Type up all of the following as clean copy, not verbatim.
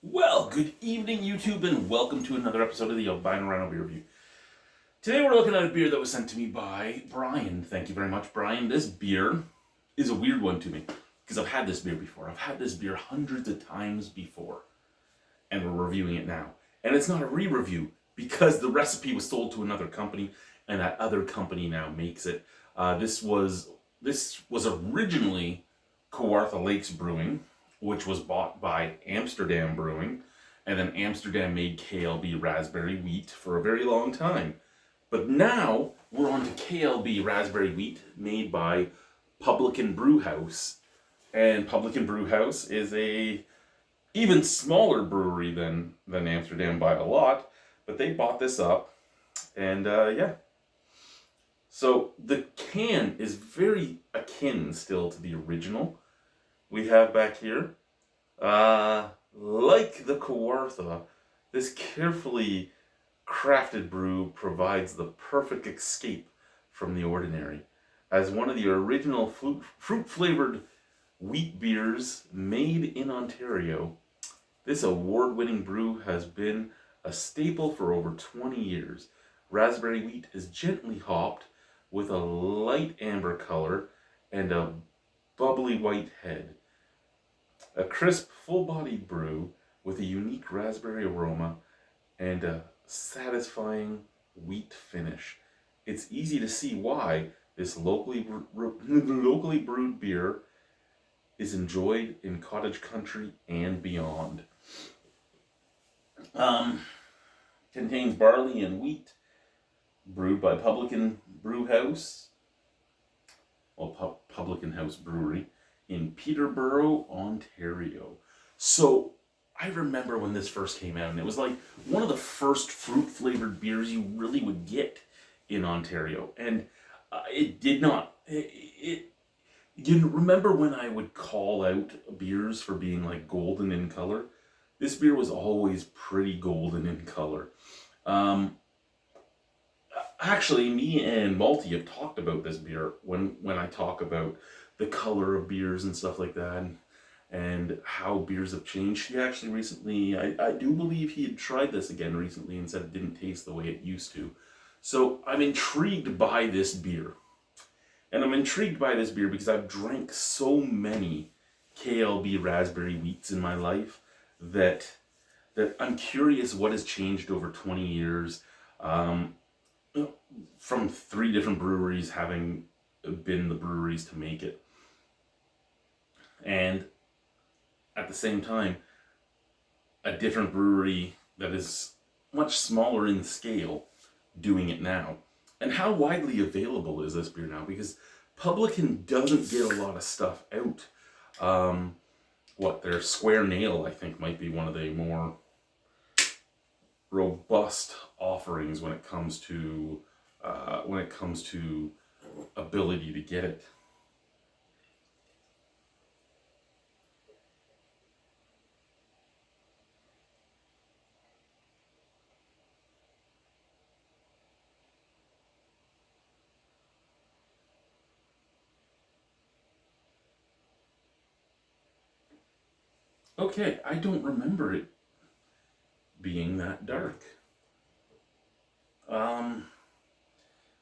Well, good evening, YouTube, and welcome to another episode of the Albino Rhino Beer Review. Today we're looking at a beer that was sent to me by Brian. Thank you very much, Brian. This beer is a weird one to me, because I've had this beer before. I've had this beer hundreds of times before, and we're reviewing it now. And it's not a re-review, because the recipe was sold to another company, and that other company now makes it. This was originally Kawartha Lakes Brewing, which was bought by Amsterdam Brewing, and then Amsterdam made KLB Raspberry Wheat for a very long time. But now we're on to KLB Raspberry Wheat made by Publican Brewhouse. And Publican Brewhouse is a even smaller brewery than Amsterdam by a lot, but they bought this up, and yeah. So the can is very akin still to the original we have back here. Like the Kawartha, this carefully crafted brew provides the perfect escape from the ordinary. As one of the original fruit-flavored wheat beers made in Ontario, this award-winning brew has been a staple for over 20 years. Raspberry wheat is gently hopped with a light amber color and a bubbly white head. A crisp, full-bodied brew with a unique raspberry aroma and a satisfying wheat finish. It's easy to see why this locally brewed beer is enjoyed in cottage country and beyond. Contains barley and wheat, brewed by Publican Brewhouse, Publican House Brewery, in Peterborough, Ontario. So I remember when this first came out, and it was like one of the first fruit-flavored beers you really would get in Ontario. And it did not. You remember when I would call out beers for being like golden in color? This beer was always pretty golden in color. Actually, me and Malty have talked about this beer when I talk about the color of beers and stuff like that, and how beers have changed. He actually recently, I do believe he had tried this again recently and said it didn't taste the way it used to. So I'm intrigued by this beer. And I'm intrigued by this beer because I've drank so many KLB Raspberry Wheats in my life that I'm curious what has changed over 20 years. From 3 different breweries having been the breweries to make it. And at the same time, a different brewery that is much smaller in scale doing it now. And how widely available is this beer now? Because Publican doesn't get a lot of stuff out. Their Square Nail, I think, might be one of the more robust offerings when it comes to ability to get it. Okay, I don't remember it being that dark. At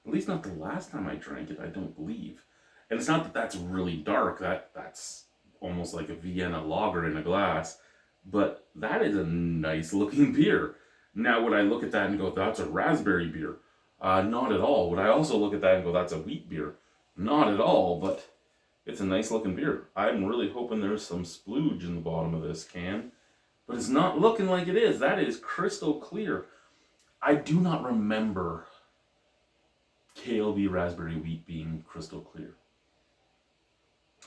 least not the last time I drank it, I don't believe. And it's not that that's really dark, that's almost like a Vienna lager in a glass, but that is a nice looking beer. Now would I look at that and go, that's a raspberry beer? Not at all. Would I also look at that and go, that's a wheat beer? Not at all, but it's a nice looking beer. I'm really hoping there's some splooge in the bottom of this can, but it's not looking like it is. That is crystal clear. I do not remember KLB Raspberry Wheat being crystal clear.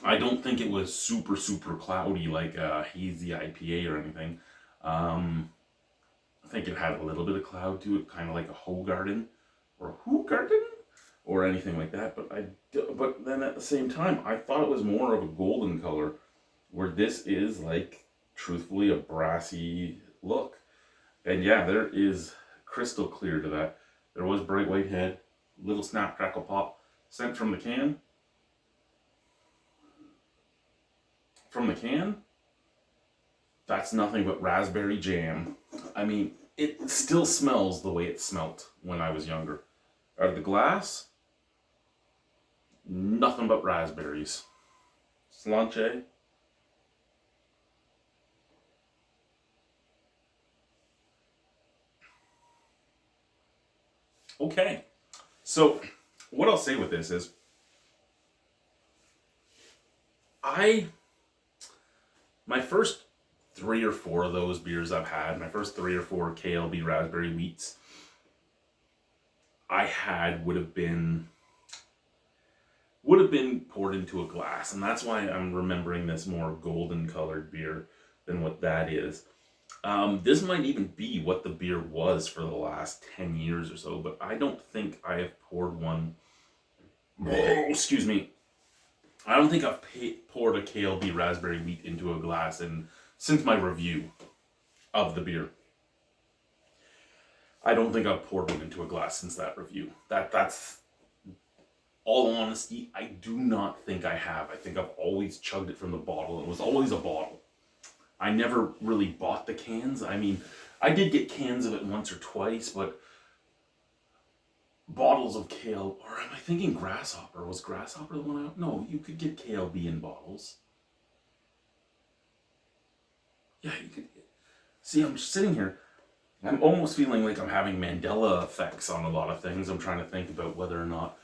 I don't think it was super cloudy like a hazy IPA or anything. I think it had a little bit of cloud to it, kind of like a Hoegaarden or a Hoegaarden or anything like that. But then at the same time, I thought it was more of a golden color, where this is like truthfully a brassy look. And yeah, there is crystal clear to that. There was bright white head, little snap crackle pop, sent from the can. From the can, That's nothing but raspberry jam. I mean, it still smells the way it smelt when I was younger. Out of the glass, nothing but raspberries. Slanche. Okay. So, what I'll say with this is, I, my first 3 or 4 of those beers I've had, my first 3 or 4 KLB raspberry wheats, I had would have been poured into a glass, and that's why I'm remembering this more golden colored beer than what that is. This might even be what the beer was for the last 10 years or so, but I don't think I have poured one. Oh, excuse me. I don't think I've poured a KLB raspberry wheat into a glass since my review of the beer. I don't think I've poured one into a glass since that review. That's all honesty. I do not think I have. I think I've always chugged it from the bottle. It was always a bottle. I never really bought the cans. I mean, I did get cans of it once or twice, but bottles of KLB, or am I thinking Grasshopper? Was Grasshopper the one out? No, you could get KLB in bottles. Yeah, you could. See, I'm just sitting here. I'm almost feeling like I'm having Mandela effects on a lot of things. I'm trying to think about whether or not,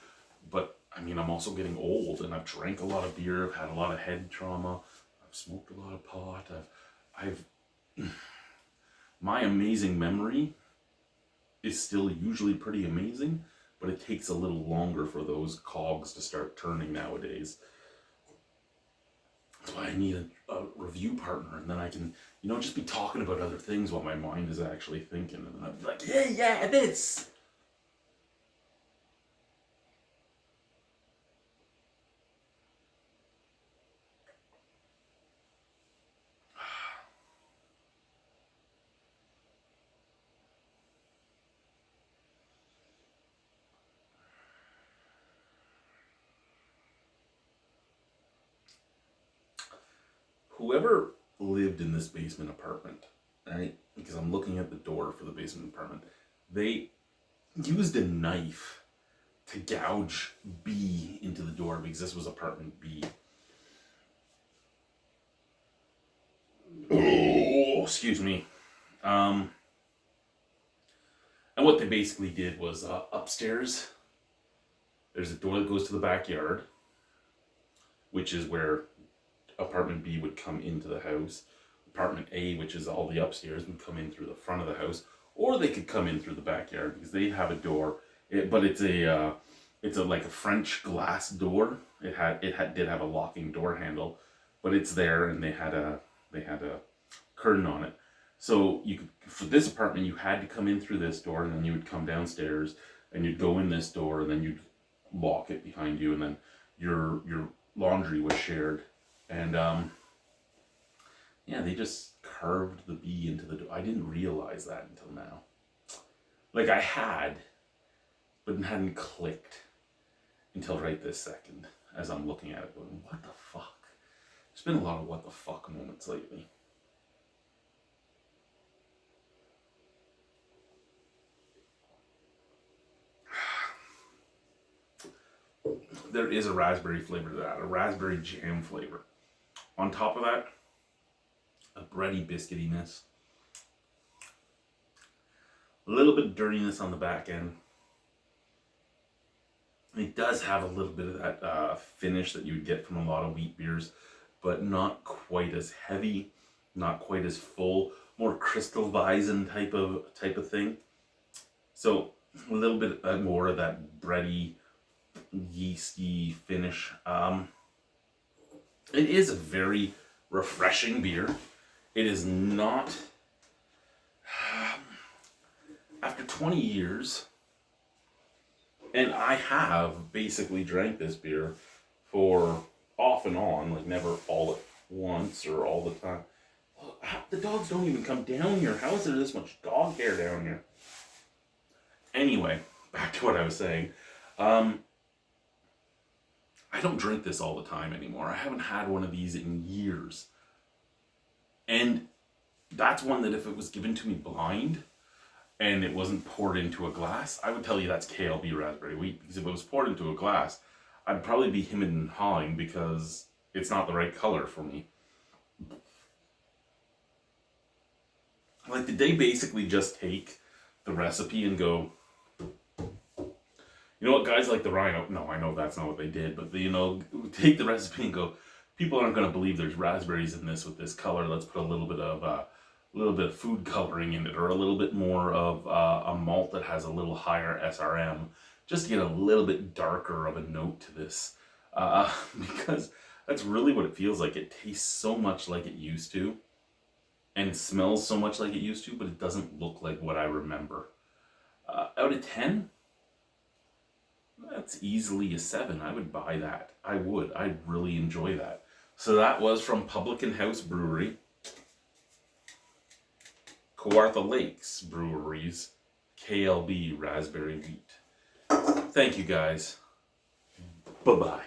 but I mean, I'm also getting old, and I've drank a lot of beer. I've had a lot of head trauma. I've smoked a lot of pot. I've my amazing memory is still usually pretty amazing, but it takes a little longer for those cogs to start turning nowadays. That's why I need a review partner, and then I can, just be talking about other things while my mind is actually thinking, and then I'm like, yeah, this. Whoever lived in this basement apartment, right? Because I'm looking at the door for the basement apartment, they used a knife to gouge B into the door because this was apartment B. Oh, excuse me. And what they basically did was upstairs, there's a door that goes to the backyard, which is where apartment B would come into the house. Apartment A, which is all the upstairs, would come in through the front of the house, or they could come in through the backyard because they have a door. But it's a like a French glass door. It did have a locking door handle, but it's there, and they had a curtain on it. So you could, for this apartment, you had to come in through this door, and then you would come downstairs, and you'd go in this door, and then you'd lock it behind you, and then your laundry was shared. And yeah, they just carved the B into the door. I didn't realize that until now. Like I had, but it hadn't clicked until right this second as I'm looking at it going, what the fuck? There's been a lot of what the fuck moments lately. There is a raspberry flavor to that, a raspberry jam flavor. On top of that, a bready biscuitiness. A little bit of dirtiness on the back end. It does have a little bit of that finish that you would get from a lot of wheat beers, but not quite as heavy, not quite as full, more crystal Weizen type of thing. So a little bit more of that bready, yeasty finish. It is a very refreshing beer. It is not, after 20 years, and I have basically drank this beer for off and on, like never all at once or all the time. The dogs don't even come down here. How is there this much dog hair down here? Anyway, back to what I was saying. I don't drink this all the time anymore. I haven't had one of these in years. And that's one that if it was given to me blind and it wasn't poured into a glass, I would tell you that's KLB raspberry wheat. Because if it was poured into a glass, I'd probably be hemming and hawing because it's not the right color for me. Like, did they basically just take the recipe and go, you know what, guys like the Rhino, no, I know that's not what they did, but you know, take the recipe and go, people aren't going to believe there's raspberries in this with this color. Let's put a little bit of food coloring in it, or a little bit more of a malt that has a little higher SRM, just to get a little bit darker of a note to this. Because that's really what it feels like. It tastes so much like it used to, and it smells so much like it used to, but it doesn't look like what I remember. Out of 10, that's easily a 7. I would buy that. I would. I'd really enjoy that. So that was from Publican House Brewery, Kawartha Lakes Brewery's KLB Raspberry Wheat. Thank you, guys. Bye-bye.